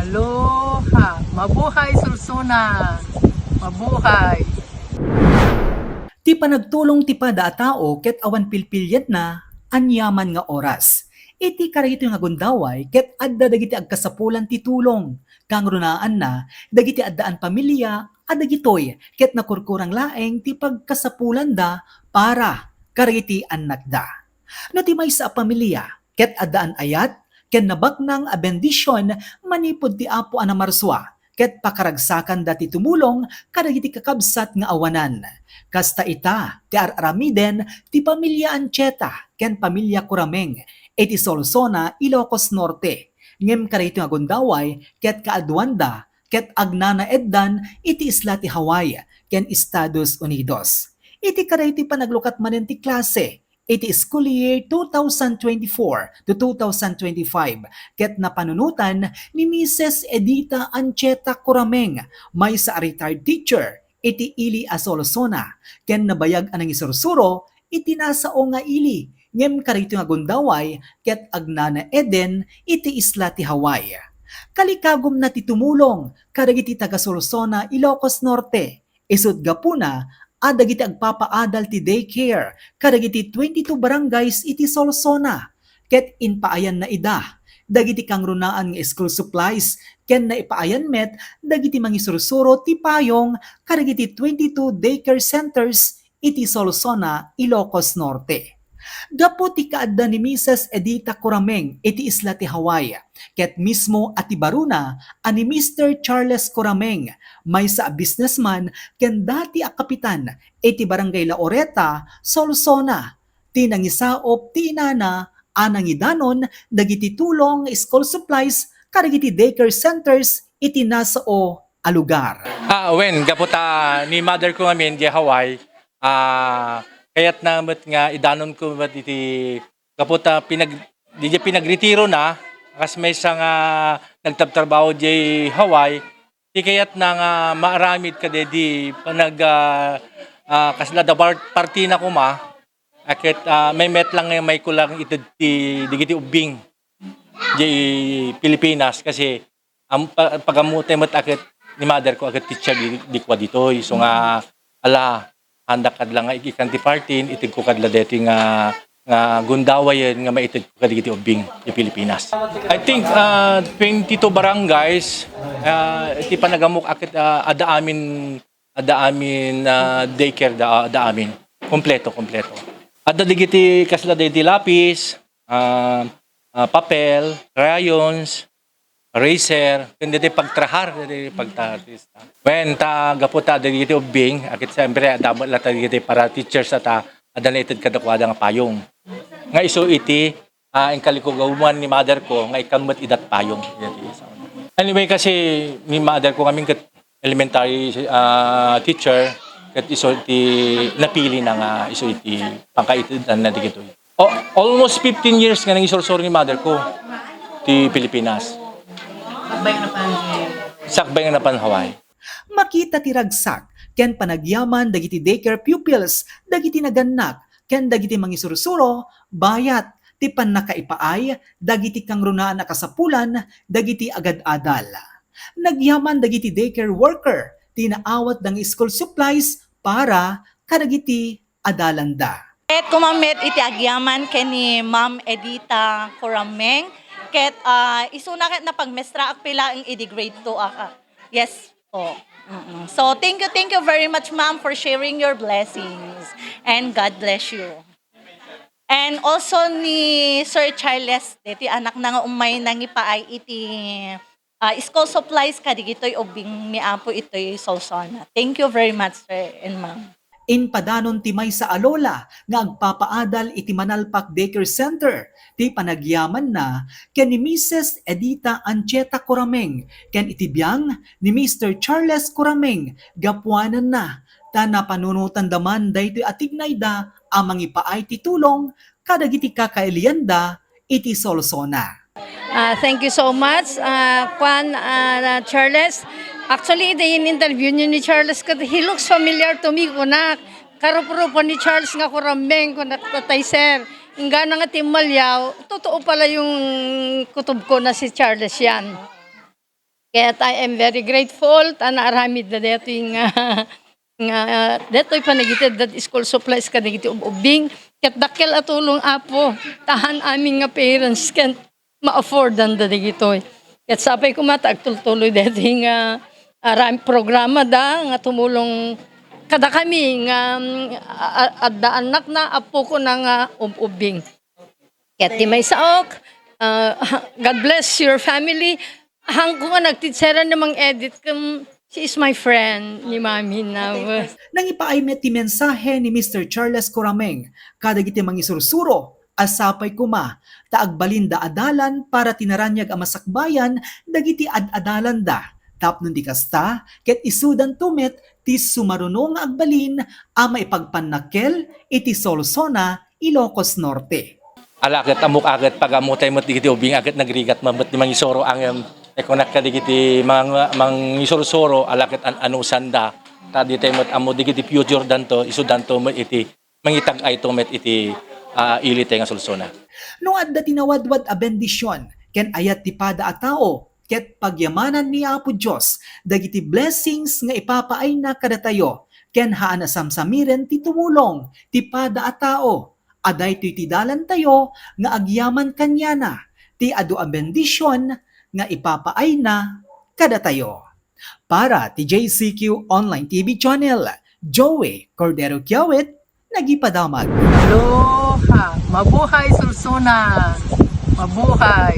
Aloha! Mabuhay, Sursuna! Mabuhay! Ti panagtulong ti pada a tao ket awan pilpilyet na anyaman nga oras. Iti karito nga gundaway ket adda dagiti agkasapulan ti tulong. Kang runaan na dagiti addaan pamilya at dagitoy ket nakurkurang laeng ti pagkasapulan da para kariti anak da. No ti maysa a pamilya ket addaan ayat ken nabaknang a bendisyon manipod ti Apo a namarswa ket pakaragsakan dati tumulong kadagiti kakabsat nga awanan. Kasta ita, ti araramiden, ti pamilya Ancheta, ken pamilya Kurameng, iti Solsona, Ilocos Norte. Ngem karito nga gundaway, ket kaadwanda, ket agnana eddan, iti isla ti Hawaii, ken Estados Unidos. Iti karito panaglukat manen ti klase, iti school year 2024 to 2025, ket napanunutan ni Mrs. Edita Ancheta Kurameng, may sa retired teacher, iti ili a Solsona, ken nabayag anang isursuro, iti nasao nga ili, ngem karito nga gundaway, ket agnana eden, iti isla ti Hawaii. Kalikagom na ti tumulong, kadagiti taga Solsona, Ilocos Norte, isud gapuna, dagiti agpapaadal ti daycare, kadagiti 22 barangays iti Solsona, ket inpaayan na ida, dagiti kang runaan nga school supplies, ken na ipaayan met, dagiti mangisursuro ti payong, kadagiti 22 daycare centers iti Solsona, Ilocos Norte. Gapo ti kaadda ni Mrs. Edita Kurameng iti isla ti Hawaii, ket mismo ati baruna ani Mr. Charles Kurameng, may sa businessman ken dati a kapitan iti barangay La Oreta, Solsona. Tinangisaop ti inana anangidanon dagiti tulong school supplies kadagiti daycare centers iti nasao a lugar. When gaputa ni mother ko ngamin di Hawaii, kaya't namat nga idanon ko mat iti gaputa di pinagretiro na kas may sa nga nagtabtrabaho di Hawaii, di kayat na nga maaramid ka di panag kasla da party na kuma akit may met lang nga may kulang ito di digiti ubing di Pilipinas kasi ang pagamuti mat akit ni mother ko agad teacher di kwa dito so nga ala handa kadla nga ikan ti party itig ko kadla deti nga gundawayen nga maitid ko kadagiti ubing di Pilipinas. I think 22 barangays iti panagamok akit ada amin daycare da amin kompleto. Adda digiti kasla deti lapis, papel, crayons, eraser, kundi di pagtrahar, di pagtartista. When ta gaputa dagiti ubing, akit siyempre adamot lata dagiti para teachers ata adanated kadakwada nga payong. Nga iso iti ang kalikugawan ni mother ko nga ikamot idat payong. Anyway kasi ni mother ko kaming elementary teacher ket iso iti napili na nga iso iti pangkaitidan na digito. Almost 15 years nga nang isorsor ni mother ko ti Pilipinas. Sakbay nga napan Hawaii. Makita ti ragsak, ken panagyaman dagiti daycare pupils, dagiti naganak, ken dagiti mangisursuro, bayat, ti pannakaipaay, dagiti kang runaan na kasapulan, dagiti agad-adal. Nagyaman dagiti daycare worker, tinaawat dang school supplies para kadagiti adalanda. Ket kumamit iti agyaman ken ni Ma'am Edita Kurameng ket isuna ket na pagmestra akpila ang idi grade 2 aka. Yes po. So thank you very much ma'am for sharing your blessings and God bless you. And also ni Sir Charles deti anak na nga umay nangipaay iti school supplies kadigitoy ubing mi apo itoy Solsona. Thank you very much sir and ma'am. Inpadanon ti maysa a lola nga agpapaadal iti Manalpak Daycare Center ti panagyaman na ken ni Mrs. Edita Ancheta Kurameng ken iti biyang ni Mr. Charles Kurameng gapuanan na ta napanunutan daman daytoy atignay da amang ipaay ti tulong kadagiti kakailianda iti Solsona. Thank you so much, Charles. Actually, in interview niyo ni Charles, he looks familiar to me. Kunak, karupo po ni Charles nga Kurameng, kunak tatay sir. Nga nga timalyaw, totoo pala yung kutub ko na si Charles yan. Kaya I am very grateful. Tanaramid na dito yung nga deto'y panagitid that school supplies kadagiti ubing. Ket dakkel atulong apo. Tahan aming nga parents can't ma-affordan da digitoy. Ket sapay kumata agtultuloy dito yung programa da nga tumulong kada kami nga adda anak na apo ko na nga ubing. Ket di may saok. God bless your family. Hangko nga nagtitsera namang edit she is my friend ni Mami na. Nang ipaaymet ti mensahe ni Mr. Charles Corameng, kadagiti mangisursuro, asapay kuma, taagbalinda adalan para tinaranyag ang masakbayan, dagiti ad-adalan da. Tapnon di kasta, ket isudan tumet, ti sumarunong nga agbalin, ama ipagpanakkel, iti Solsona, Ilocos Norte. Alakit amok agad pagamutay mo digiti ubing agad nagrigat mamet ni mangisoro ang ekonak ka digiti mangisoro alakit anusan da ta di tayo amo digiti future danto isudanto mo iti mangitag ay to met iti ilite nga Solsona. No adda tinawadwad a bendisyon, ken ayat ti pada a tao, ket pagyamanan ni Apo Dios dagiti blessings nga ipapaay na kada tayo, ken haan asamsamiren ti tumulong ti pada a tao. Aday ti dalan tayo nga agyaman kanyana, ti adu a bendisyon nga ipapaay na kada tayo. Para ti JCQ Online TV Channel, Joey Cordero Kiawit, nagipadamag. Aloha! Mabuhay Sursuna! Mabuhay!